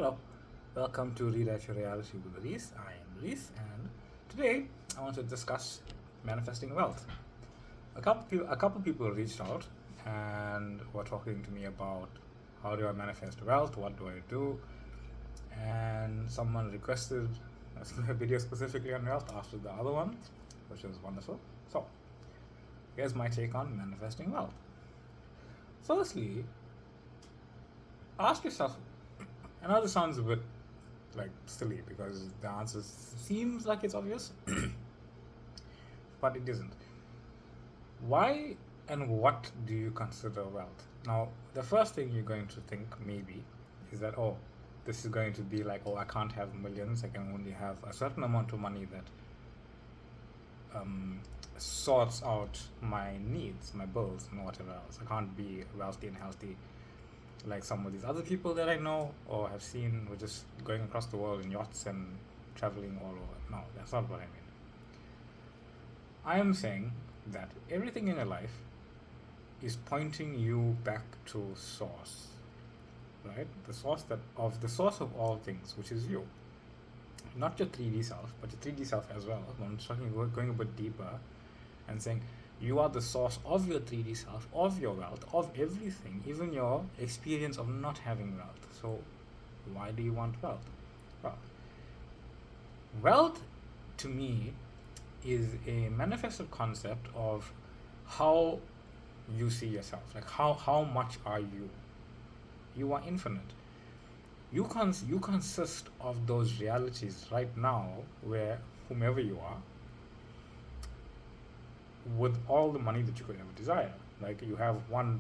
Hello, welcome to Rewrite Your Reality with Reese. I am Reese, and today I want to discuss manifesting wealth. A couple people reached out and were talking to me about how do I manifest wealth, what do I do, and someone requested a video specifically on wealth after the other one, which was wonderful. So, here's my take on manifesting wealth. Firstly, ask yourself, I know this sounds a bit silly because the answer seems like it's obvious, but it isn't. Why and what do you consider wealth? Now, the first thing you're going to think maybe is that, this is going to be like, I can't have millions, I can only have a certain amount of money that sorts out my needs, my bills, and whatever else. I can't be wealthy and healthy like some of these other people that I know or have seen who are just going across the world in yachts and traveling all over. No, that's not what I mean. I am saying that everything in your life is pointing you back to source, right? The source of all things, which is you. Not your 3D self, but your 3D self as well. I'm just going a bit deeper and saying you are the source of your 3D self, of your wealth, of everything, even your experience of not having wealth. So why do you want wealth? Well, wealth to me is a manifested concept of how you see yourself. Like how much are you? You are infinite. You consist of those realities right now where whomever you are, with all the money that you could ever desire. Like you have $1,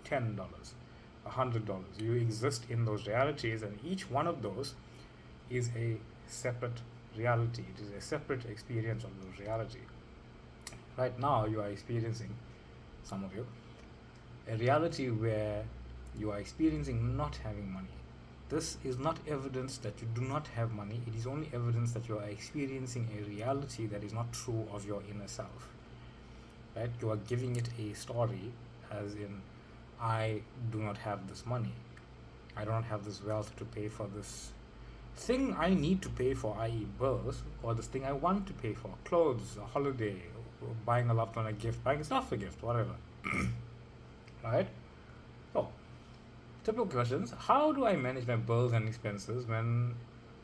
$10, $100. You exist in those realities, and each one of those is a separate reality. It is a separate experience of those reality. Right now you are experiencing, some of you, a reality where you are experiencing not having money. This is not evidence that you do not have money. It is only evidence that you are experiencing a reality that is not true of your inner self. Right? You are giving it a story, as in, I do not have this money. I do not have this wealth to pay for this thing I need to pay for, i.e. bills, or this thing I want to pay for, clothes, a holiday, or buying a loved one a gift, buying yourself a gift, whatever. Right? So, typical questions. How do I manage my bills and expenses when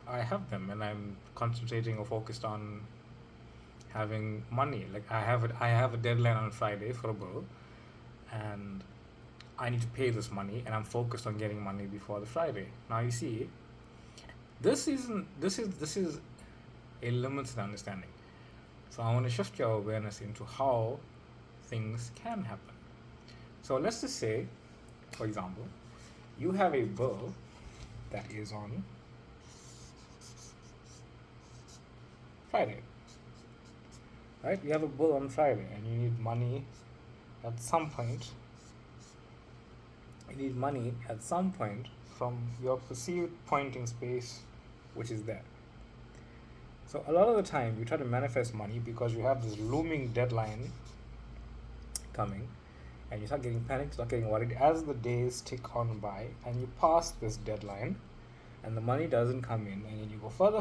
I have them, when I'm concentrating or focused on having money? Like I have a deadline on Friday for a bill, and I need to pay this money, and I'm focused on getting money before the Friday. Now you see, this is a limited understanding. So I want to shift your awareness into how things can happen. So let's just say, for example, you have a bill that is on Friday. Right? You have a bill on Friday and you need money at some point. You need money at some point from your perceived point in space, which is there. So a lot of the time you try to manifest money because you have this looming deadline coming, and you start getting panicked, start getting worried as the days tick on by, and you pass this deadline and the money doesn't come in, and then you go further,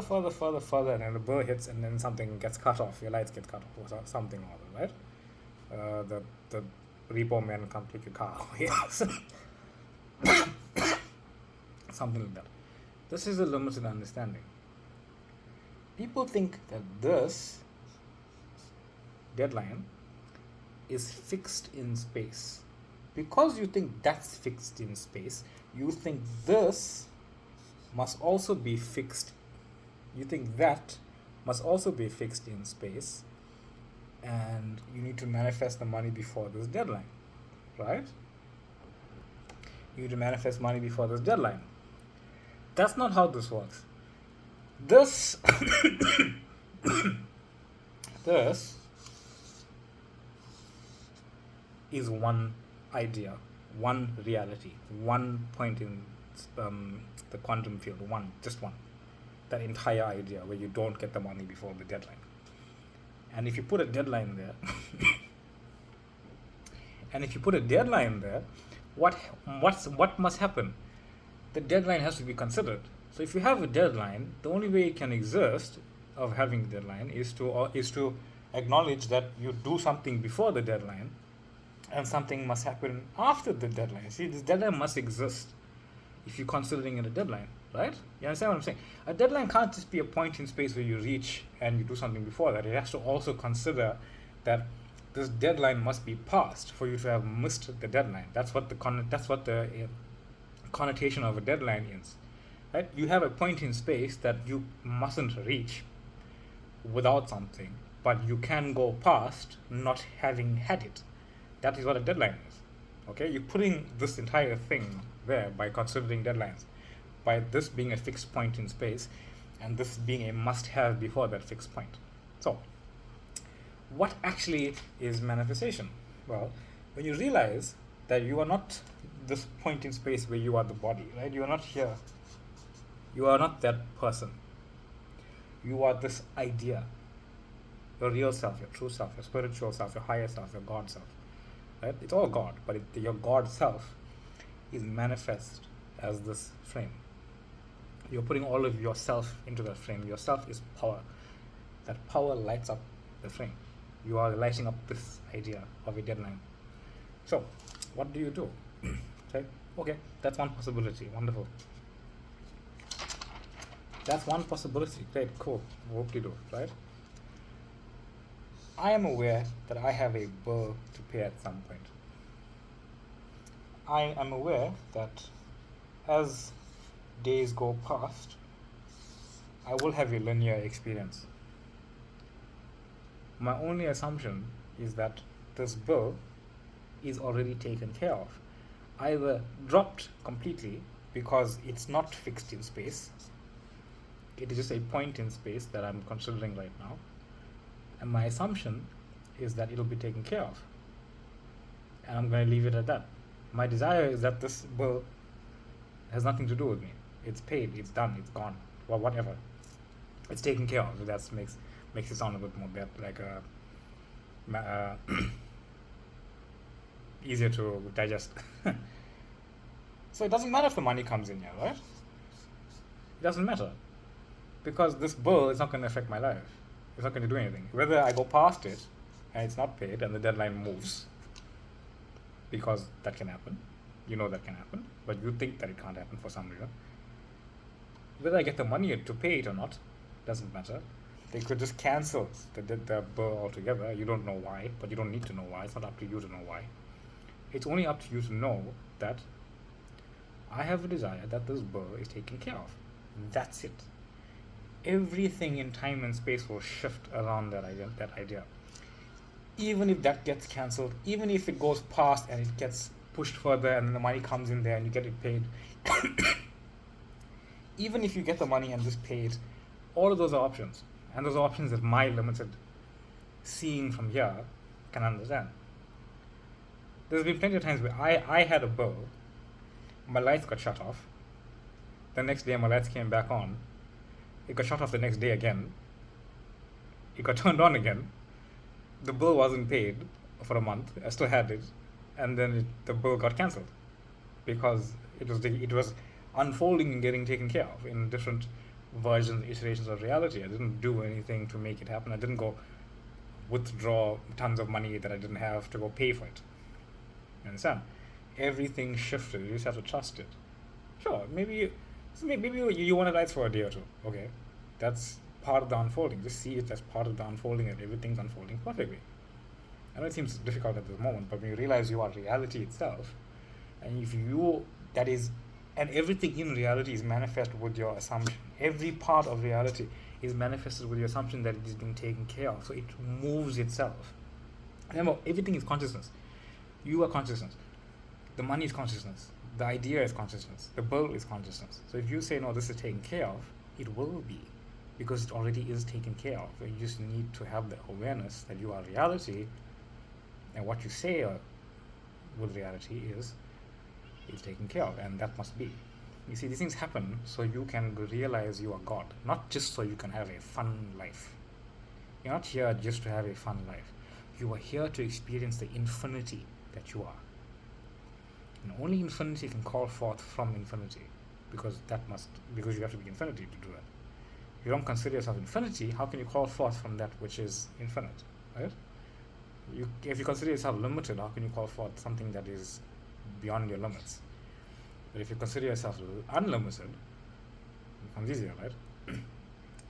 and then the bill hits, and then something gets cut off, your lights get cut off, or something or other, right? The repo man come take your car away. Something like that. This is a limited understanding. People think that this deadline is fixed in space. Because you think that's fixed in space, you think this must also be fixed. You think that must also be fixed in space, and you need to manifest the money before this deadline, right? You need to manifest money before this deadline. That's not how this works. This is one idea, one reality, one point in the quantum field, just one. That entire idea where you don't get the money before the deadline. And if you put a deadline there, what must happen? the deadline has to be considered. So if you have a deadline, the only way it can exist of having a deadline is to acknowledge that you do something before the deadline, and something must happen after the deadline. See, this deadline must exist if you're considering it a deadline, right? You understand what I'm saying? A deadline can't just be a point in space where you reach and you do something before that. It has to also consider that this deadline must be passed for you to have missed the deadline. That's what the connotation of a deadline is, right? You have a point in space that you mustn't reach without something, but you can go past not having had it. That is what a deadline is. Okay, you're putting this entire thing there by considering deadlines, by this being a fixed point in space, and this being a must-have before that fixed point. So, what actually is manifestation? Well, when you realize that you are not this point in space where you are the body, right? You are not here. You are not that person. You are this idea. Your real self, your true self, your spiritual self, your higher self, your God self. Right? It's all God, but your God self is manifest as this frame. You're putting all of yourself into that frame. Yourself is power. That power lights up the frame. You are lighting up this idea of a deadline. So, what do you do? Okay, that's one possibility. Wonderful. That's one possibility. Great, cool. Hope you do, right? I am aware that I have a bill to pay at some point. I am aware that as days go past, I will have a linear experience. My only assumption is that this bill is already taken care of, either dropped completely because it's not fixed in space. It is just a point in space that I'm considering right now. And my assumption is that it'll be taken care of. And I'm going to leave it at that. My desire is that this bill has nothing to do with me. It's paid, it's done, it's gone, or whatever. It's taken care of. That makes it sound a bit more like easier to digest. So it doesn't matter if the money comes in here, right? It doesn't matter. Because this bill is not going to affect my life. It's not going to do anything. Whether I go past it and it's not paid and the deadline moves, because that can happen. You know that can happen, but you think that it can't happen for some reason. Whether I get the money to pay it or not, doesn't matter. They could just cancel the bill altogether. You don't know why, but you don't need to know why. It's not up to you to know why. It's only up to you to know that I have a desire that this bill is taken care of. That's it. Everything in time and space will shift around that idea. Even if that gets cancelled, even if it goes past and it gets pushed further and then the money comes in there and you get it paid, even if you get the money and just pay it, all of those are options. And those are options that my limited seeing from here can understand. There's been plenty of times where I had a bill, my lights got shut off, the next day my lights came back on, it got shut off the next day again, it got turned on again, the bill wasn't paid for a month, I still had it, and then the bill got cancelled because it was unfolding and getting taken care of in different versions, iterations of reality. I didn't do anything to make it happen. I didn't go withdraw tons of money that I didn't have to go pay for it. You understand? Everything shifted. You just have to trust it. Sure, maybe you want to lights for a day or two. Okay, that's part of the unfolding. Just see it as part of the unfolding, and everything's unfolding perfectly. I know it seems difficult at this moment, but when you realize you are reality itself, and and everything in reality is manifest with your assumption. Every part of reality is manifested with your assumption that it is being taken care of. So it moves itself. Remember, everything is consciousness. You are consciousness. The money is consciousness. The idea is consciousness. The bill is consciousness. So if you say, no, this is taken care of, it will be. Because it already is taken care of. You just need to have the awareness that you are reality, and what you say with reality is taken care of, and that must be. You see, these things happen so you can realize you are God, not just so you can have a fun life. You're not here just to have a fun life. You are here to experience the infinity that you are. And only infinity can call forth from infinity. because you have to be infinity to do that. If you don't consider yourself infinity, how can you call forth from that which is infinite, right? If you consider yourself limited, how can you call forth something that is beyond your limits? But if you consider yourself unlimited, it becomes easier, right?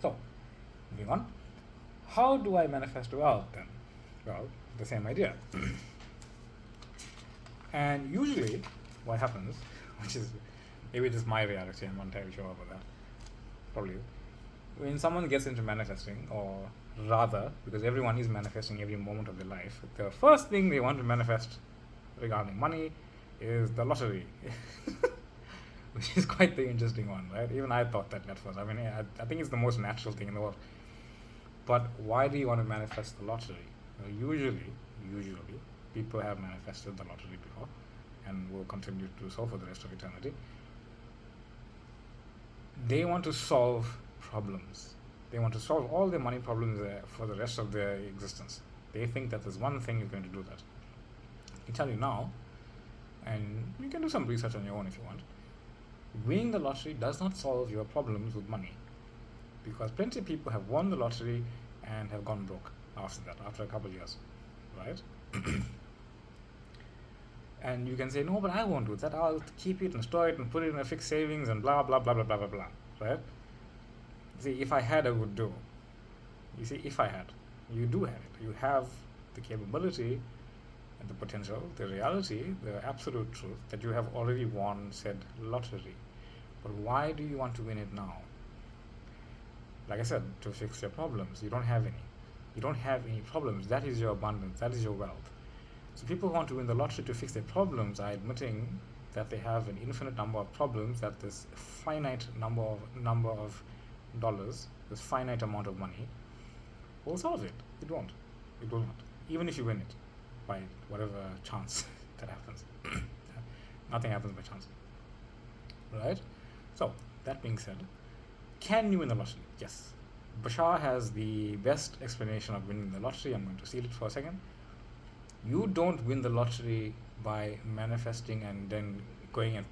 So, moving on. How do I manifest wealth then? Well, the same idea. And usually, what happens, which is maybe it is my reality, I'm not entirely sure about that, probably, when someone gets into manifesting, or rather, because everyone is manifesting every moment of their life, the first thing they want to manifest regarding money is the lottery. Which is quite the interesting one, right? Even I thought that at first. I mean, I think it's the most natural thing in the world. But why do you want to manifest the lottery? Well, usually, people have manifested the lottery before and will continue to do so for the rest of eternity. They want to solve problems. They want to solve all their money problems for the rest of their existence. They think that there's one thing is going to do that. I can tell you now, and you can do some research on your own if you want. Winning the lottery does not solve your problems with money, because plenty of people have won the lottery and have gone broke after a couple of years, right? And you can say, no, but I won't do that. I'll keep it and store it and put it in a fixed savings and blah, blah, blah, blah, blah, blah, blah, right? See, if I had, I would do. You see, if I had, you do have it. You have the capability and the potential, the reality, the absolute truth that you have already won said lottery. But why do you want to win it now? Like I said, to fix your problems. You don't have any. You don't have any problems. That is your abundance. That is your wealth. So people who want to win the lottery to fix their problems are admitting that they have an infinite number of problems, that this finite number of dollars, this finite amount of money, will solve it. It won't. It will not. Even if you win it by whatever chance that happens. Nothing happens by chance. Right? So, that being said, can you win the lottery? Yes. Bashar has the best explanation of winning the lottery. I'm going to steal it for a second. You don't win the lottery by manifesting and then going and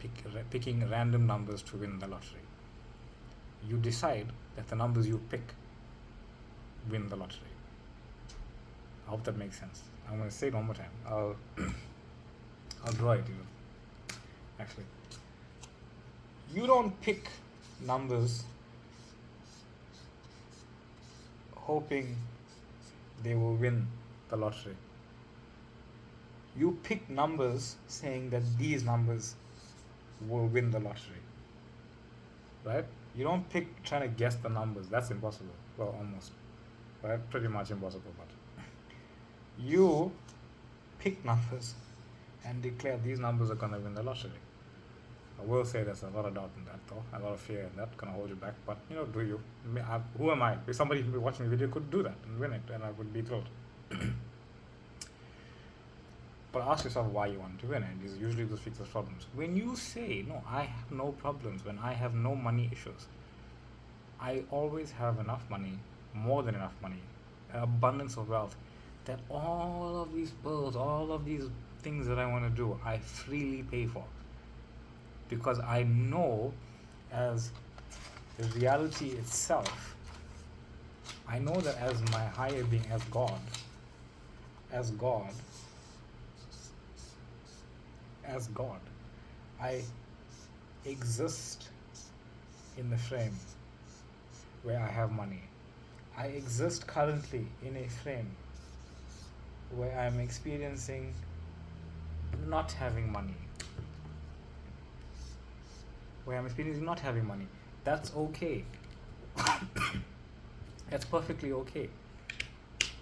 picking random numbers to win the lottery. You decide that the numbers you pick win the lottery. I hope that makes sense. I'm going to say it one more time. I'll draw it even. Actually, you don't pick numbers hoping they will win the lottery. You pick numbers saying that these numbers will win the lottery. Right? You don't pick trying to guess the numbers. That's impossible. Well, almost. Right? Pretty much impossible, but you pick numbers and declare these numbers are going to win the lottery. I will say there's a lot of doubt in that, though. A lot of fear in that. Going to hold you back. But, do you? Who am I? If somebody watching the video could do that and win it, and I would be thrilled. But ask yourself why you want to win, and this usually this fixes problems. When you say, no, I have no problems, when I have no money issues, I always have enough money, more than enough money, abundance of wealth, that all of these bills, all of these things that I want to do, I freely pay for. Because I know, as the reality itself, I know that as my higher being, as God, I exist in the frame where I have money. I exist currently in a frame where I'm experiencing not having money. That's okay. That's perfectly okay.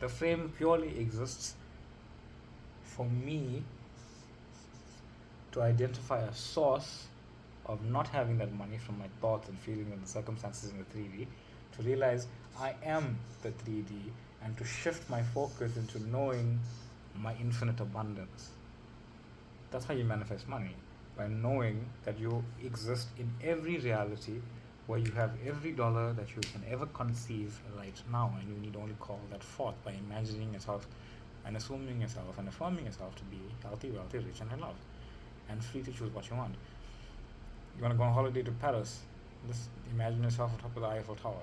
The frame purely exists for me to identify a source of not having that money from my thoughts and feelings and the circumstances in the 3D, to realize I am the 3D, and to shift my focus into knowing my infinite abundance. That's how you manifest money, by knowing that you exist in every reality, where you have every dollar that you can ever conceive right now, and you need only call that forth by imagining yourself and assuming yourself and affirming yourself to be healthy, wealthy, rich, and in love, and free to choose what you want. You want to go on holiday to Paris, just imagine yourself on top of the Eiffel Tower,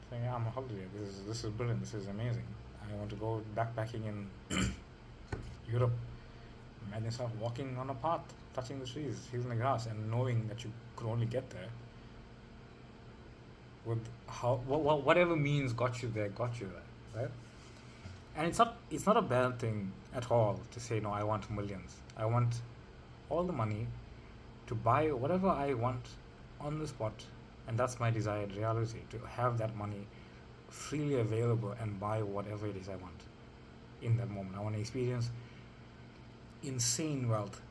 saying, yeah, I'm on holiday, this is brilliant, this is amazing. I want to go backpacking in Europe. Imagine yourself walking on a path, touching the trees, feeling the grass, and knowing that you could only get there with whatever means got you there, right? And it's not a bad thing at all to say, no, I want millions. I want all the money to buy whatever I want on the spot, and that's my desired reality, to have that money freely available and buy whatever it is I want in that moment. I want to experience insane wealth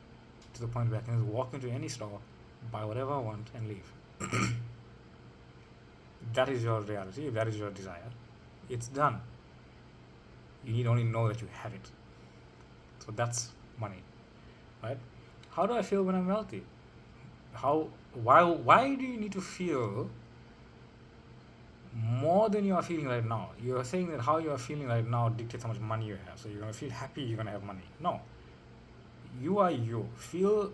to the point where I can just walk into any store, buy whatever I want, and leave. That is your reality, if that is your desire, it's done. You need only know that you have it. So that's money, right? How do I feel when I'm wealthy? Why do you need to feel more than you are feeling right now? You are saying that how you are feeling right now dictates how much money you have. So you're going to feel happy, you're going to have money. No. You are you. Feel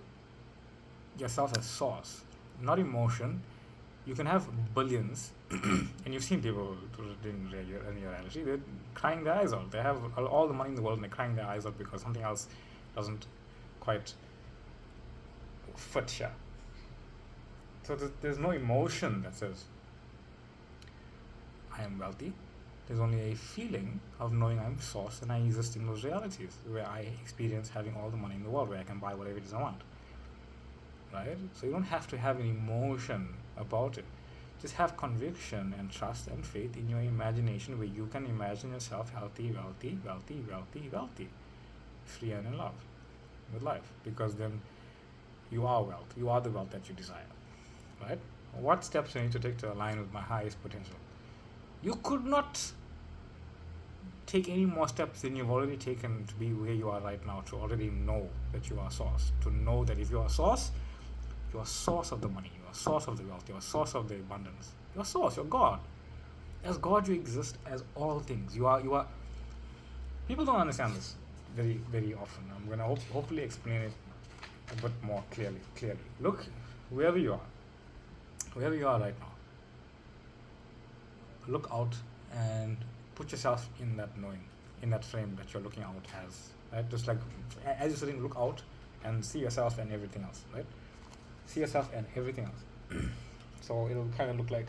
yourself as source, not emotion. You can have billions, and you've seen people in reality, they're crying their eyes out. They have all the money in the world and they're crying their eyes out because something else doesn't quite fit here. So there's no emotion that says, I am wealthy. There's only a feeling of knowing I'm source and I exist in those realities where I experience having all the money in the world, where I can buy whatever it is I want. Right? So you don't have to have an emotion about it. Just have conviction and trust and faith in your imagination, where you can imagine yourself healthy, wealthy, free and in love with life, because then you are wealth. You are the wealth that you desire. Right? What steps do I need to take to align with my highest potential? You could not take any more steps than you've already taken to be where you are right now, to already know that you are source, to know that if you are source, you are source of the money, you are source of the wealth, you are source of the abundance, you are source, you're God. As God, you exist as all things. You are. People don't understand this very, very often. I'm going to hopefully explain it a bit more clearly. Look, wherever you are right now, look out and put yourself in that knowing, in that frame that you're looking out as, right? Just like as you're sitting, look out and see yourself and everything else, right? See yourself and everything else. So it'll kind of look like,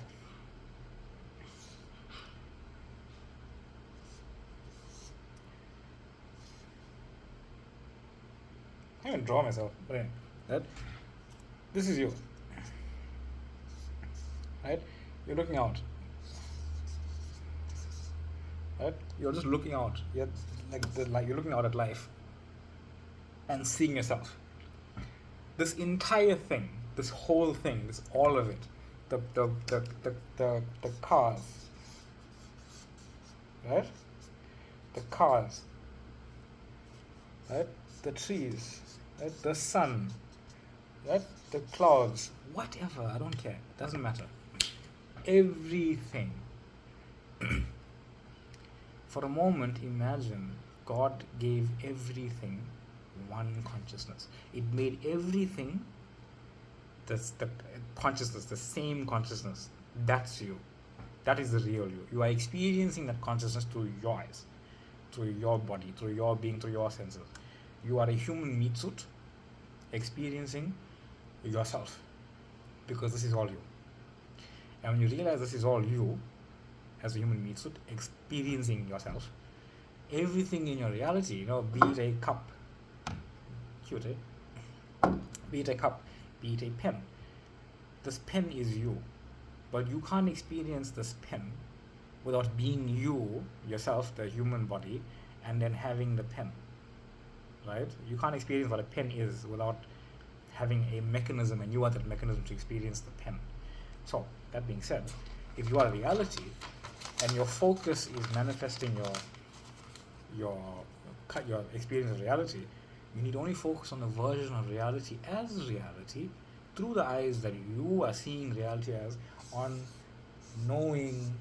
I can draw myself, but anyway, right? This is you, right? You're looking out, right? You're just looking out. You're you're looking out at life and seeing yourself. This entire thing, this whole thing, this all of it, the cars, right? The cars, right? The trees, right? The sun, right? The clouds, whatever, I don't care, doesn't matter. Everything. For a moment, imagine God gave everything one consciousness. It made everything the consciousness, the same consciousness. That's you. That is the real you. You are experiencing that consciousness through your eyes, through your body, through your being, through your senses. You are a human meat suit experiencing yourself, because this is all you. And when you realize this is all you, as a human meat suit experiencing yourself, everything in your reality, be it a cup, cute, eh? Be it a cup, be it a pen. This pen is you, but you can't experience this pen without being you, yourself, the human body, and then having the pen, right? You can't experience what a pen is without having a mechanism, and you are that mechanism to experience the pen. So, that being said, if you are reality, and your focus is manifesting your experience of reality, you need only focus on the version of reality as reality through the eyes that you are seeing reality as, on knowing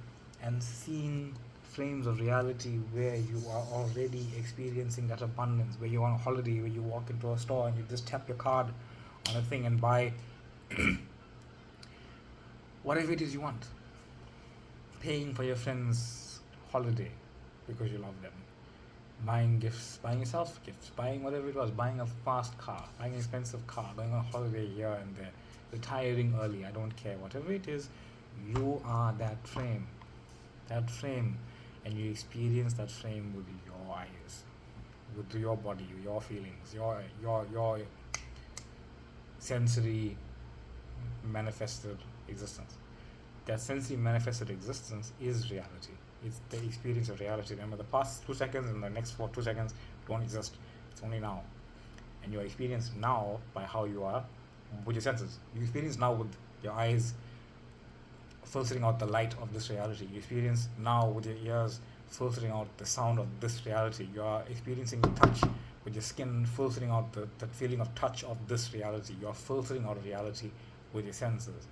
and seeing frames of reality where you are already experiencing that abundance, where you're on a holiday, where you walk into a store and you just tap your card on a thing and buy Whatever it is you want. Paying for your friend's holiday because you love them. Buying gifts, buying yourself gifts, buying whatever it was, buying a fast car, buying an expensive car, going on a holiday here and there, retiring early, I don't care. Whatever it is, you are that frame. That frame. And you experience that frame with your eyes, with your body, your feelings, your sensory manifested existence. That sensory manifested existence is reality. It's the experience of reality. Remember, the past 2 seconds and the next 2 seconds don't exist. It's only now. And you experience now by how you are with your senses. You experience now with your eyes filtering out the light of this reality. You experience now with your ears filtering out the sound of this reality. You are experiencing touch with your skin filtering out the feeling of touch of this reality. You are filtering out reality with your senses.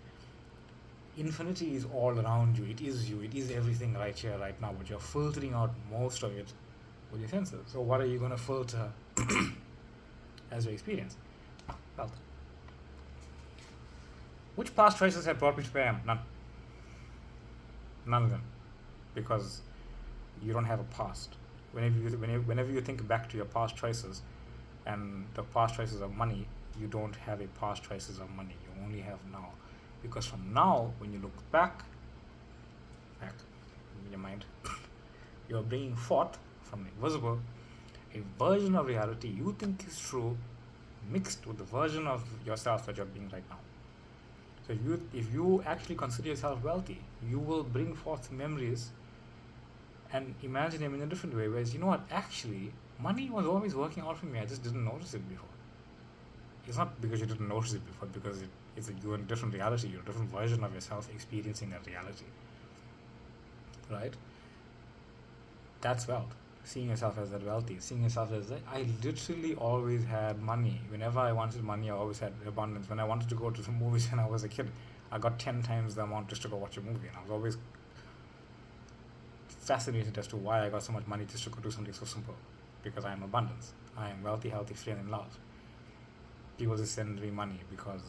Infinity is all around you. It is you. It is everything right here, right now. But you're filtering out most of it with your senses. So what are you going to filter as your experience? Well, which past choices have brought me to where I am? None. None of them. Because you don't have a past. Whenever you think back to your past choices and the past choices of money, you don't have a past choices of money. You only have now. Because from now, when you look back in your mind, you are bringing forth from the invisible a version of reality you think is true, mixed with the version of yourself that you're being right now. So if you actually consider yourself wealthy, you will bring forth memories and imagine them in a different way. Whereas, you know what, actually, money was always working out for me. I just didn't notice it before. It's not because you didn't notice it before, because you're in a different reality. You're a different version of yourself experiencing that reality. Right? That's wealth. Seeing yourself as that wealthy. Seeing yourself as that. I literally always had money. Whenever I wanted money, I always had abundance. When I wanted to go to some movies when I was a kid, I got 10 times the amount just to go watch a movie. And I was always fascinated as to why I got so much money just to go do something so simple. Because I am abundance. I am wealthy, healthy, free, and in love. People just send me money because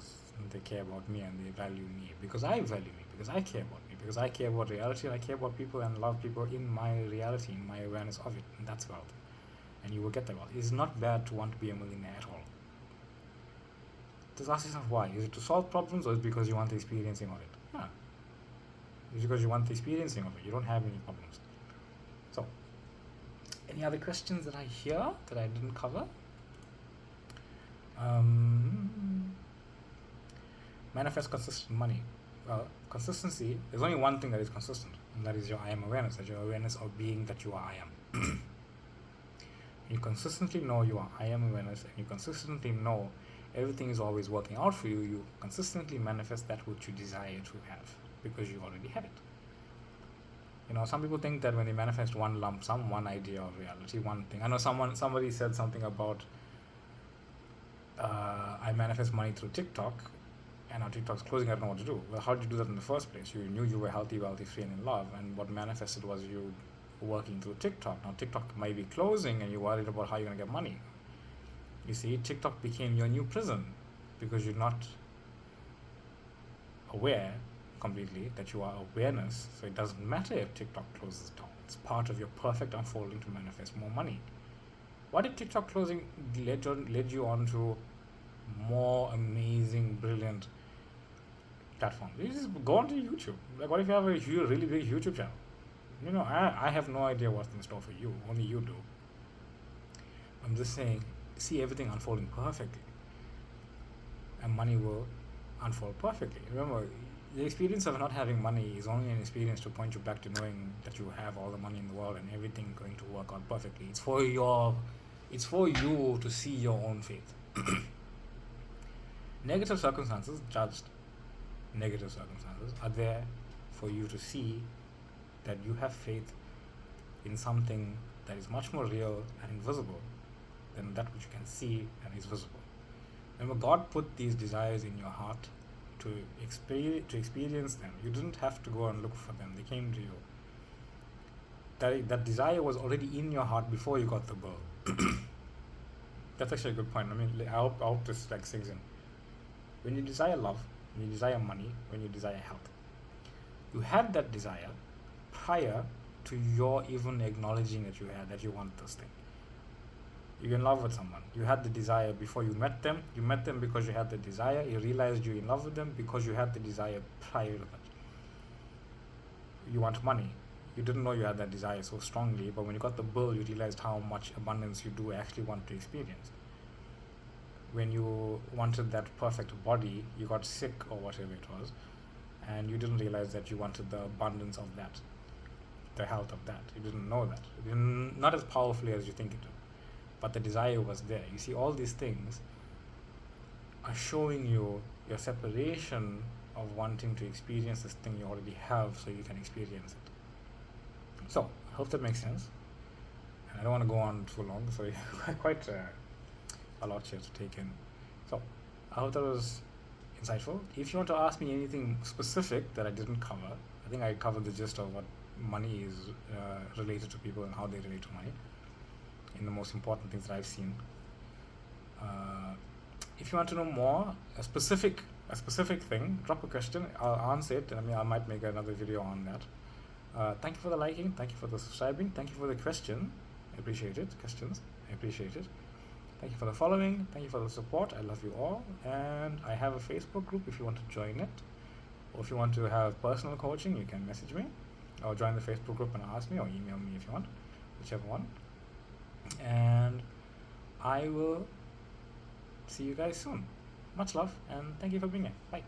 they care about me and they value me. Because I value me. Because I care about me. Because I care about reality and I care about people and love people in my reality, in my awareness of it. And that's wealth. And you will get that wealth. It's not bad to want to be a millionaire at all. Just ask yourself why. Is it to solve problems or is it because you want the experiencing of it? Yeah. It's because you want the experiencing of it. You don't have any problems. So, any other questions that I hear that I didn't cover? Manifest consistent money. Well, consistency, there's only one thing that is consistent, and that is your I am awareness, that your awareness of being that you are I am. You consistently know you are I am awareness, and you consistently know everything is always working out for you. You consistently manifest that which you desire to have, because you already have it. You know, some people think that when they manifest one lump sum, one idea of reality, one thing. I know somebody said something about I manifest money through TikTok, and now TikTok's closing, I don't know what to do. Well, how did you do that in the first place? You knew you were healthy, wealthy, free, and in love, and what manifested was you working through TikTok. Now TikTok might be closing, and you're worried about how you're going to get money. You see, TikTok became your new prison, because you're not aware completely that you are awareness, so it doesn't matter if TikTok closes down. It's part of your perfect unfolding to manifest more money. What if TikTok closing led you on to more amazing, brilliant platforms? You just go onto YouTube. Like, what if you have a really big YouTube channel? You know, I have no idea what's in store for you. Only you do. I'm just saying, see everything unfolding perfectly, and money will unfold perfectly. Remember, the experience of not having money is only an experience to point you back to knowing that you have all the money in the world and everything going to work out perfectly. It's for you to see your own faith. Negative circumstances, judged negative circumstances, are there for you to see that you have faith in something that is much more real and invisible than that which you can see and is visible. Remember, God put these desires in your heart to experience them. You didn't have to go and look for them. They came to you. That desire was already in your heart before you got the girl. That's actually a good point. I mean, I hope this sinks in. When you desire love, when you desire money, when you desire health. You had that desire prior to your even acknowledging that you want this thing. You're in love with someone. You had the desire before you met them. You met them because you had the desire. You realized you're in love with them because you had the desire prior to that. You want money. You didn't know you had that desire so strongly, but when you got the bill, you realized how much abundance you do actually want to experience. When you wanted that perfect body, you got sick or whatever it was, and you didn't realize that you wanted the abundance of that, the health of that. You didn't know that. Not as powerfully as you think it would, but the desire was there. You see, all these things are showing you your separation of wanting to experience this thing you already have so you can experience it. So, I hope that makes sense. And I don't want to go on too long, so quite a lot here to take in. So, I hope that was insightful. If you want to ask me anything specific that I didn't cover, I think I covered the gist of what money is related to people and how they relate to money in the most important things that I've seen. If you want to know more, a specific thing, drop a question. I'll answer it. I might make another video on that. Thank you for the liking. Thank you for the subscribing. Thank you for the question. I appreciate it. Questions. I appreciate it. Thank you for the following. Thank you for the support. I love you all. And I have a Facebook group if you want to join it. Or if you want to have personal coaching, you can message me. Or join the Facebook group and ask me, or email me if you want. Whichever one. And I will see you guys soon. Much love, and thank you for being here. Bye.